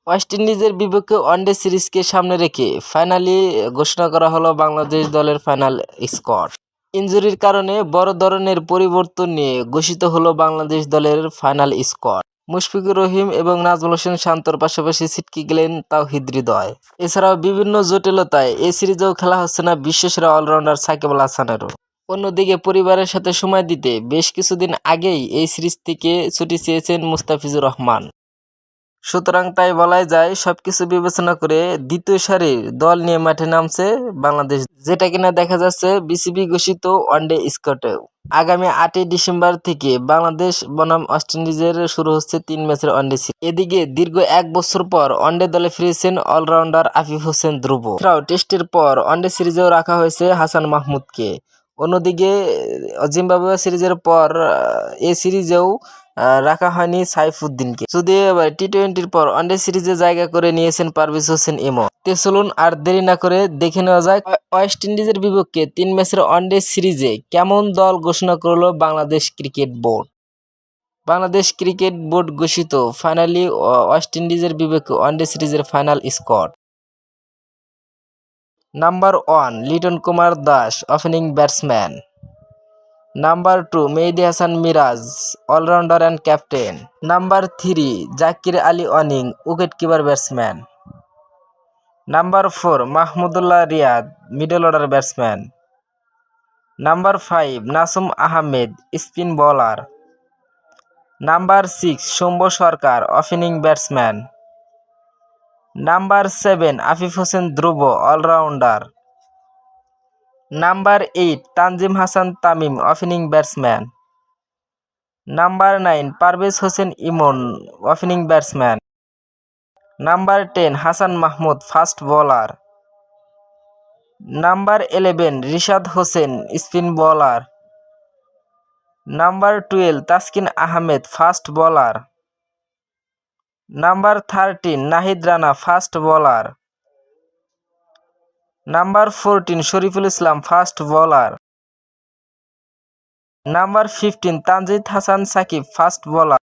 West ইন্ডিজের বিপক্ষে one day সিরিজকে সামনে রেখে ফাইনালি ঘোষণা করা হলো বাংলাদেশ দলের ফাইনাল স্কোয়াড। ইনজুরির কারণে বড় ধরনের পরিবর্তন নিয়ে ঘোষিত হলো বাংলাদেশ দলের ফাইনাল স্কোয়াড। মুশফিকুর রহিম এবং নাজমুল হোসেন শান্তর পাশাপাশি ছিটকে গেলেন তাওহিদ হৃদয়। এছাড়াও বিভিন্ন জটিলতায় এই সিরিজেও খেলা হচ্ছে না বিশ্বসেরা অলরাউন্ডার সাকিব আল হাসানেরও। অন্যদিকে পরিবারের সাথে সময় দিতে বেশ কিছুদিন আগেই এই সিরিজ থেকে ছুটি চেয়েছেন মুস্তাফিজুর রহমান। সুতরাং তাই বলাই যায় সবকিছু বিবেচনা করে দ্বিতীয় সারির দল নিয়ে মাঠে নামছে বাংলাদেশ, যেটা কিনা দেখা যাচ্ছে বিসিবি ঘোষিত ওয়ানডে স্কোয়াডেও। আগামী 8ই ডিসেম্বর থেকে বাংলাদেশ বনাম ওয়েস্ট ইন্ডিজের শুরু হচ্ছে 3 ম্যাচের ওয়ানডে সিরিজ। এদিকে দীর্ঘ 1 বছর পর ওয়ানডে দলে ফিরেছেন অলরাউন্ডার আফিফ হোসেন ধ্রুব। এছাড়াও টেস্টের পর ওয়ানডে সিরিজেও রাখা হয়েছে হাসান মাহমুদকে। অন্যদিকে জিম্বাবুয়ে সিরিজের পর এই সিরিজেও রাখা হয়নি সাইফুদ্দিনকে। যদিও এবার টি-20-র পর ওয়ানডে সিরিজে জায়গা করে নিয়েছেন পারভেজ হোসেন ইমন। চলুন আর দেরি না করে দেখে নেওয়া যাক ওয়েস্ট ইন্ডিজের বিপক্ষে 3 ম্যাচের ওয়ানডে সিরিজে কেমন দল ঘোষণা করলো Bangladesh cricket board. Bangladesh cricket board ঘোষিত ফাইনালি ওয়েস্ট ইন্ডিজের বিপক্ষে ওয়ানডে সিরিজের final squad. Number 1 Liton Kumar Das, opening batsman. Number 2 Mehedi Hasan Miraz, all rounder and captain. Number 3 Jaker Ali Anik, wicketkeeper batsman. Number 4 Mahmudullah Riyad, middle order batsman. Number 5 Nasum Ahmed, spin bowler. Number 6 Shambhu Sarkar, opening batsman. Number 7 Afif Hossain Dhruba, all rounder. Number 8 Tanzim Hasan Tamim, opening batsman. Number 9 Parvez Hossain Emon, opening batsman. Number 10 Hasan Mahmud, fast bowler. Number 11 Rishad Hossain, spin bowler. Number 12 Taskin Ahmed, fast bowler. Number 13 Nahid Rana, fast bowler. Number 14 Shoriful Islam, fast bowler. Number 15 Tanzid Hasan Sakib, fast bowler.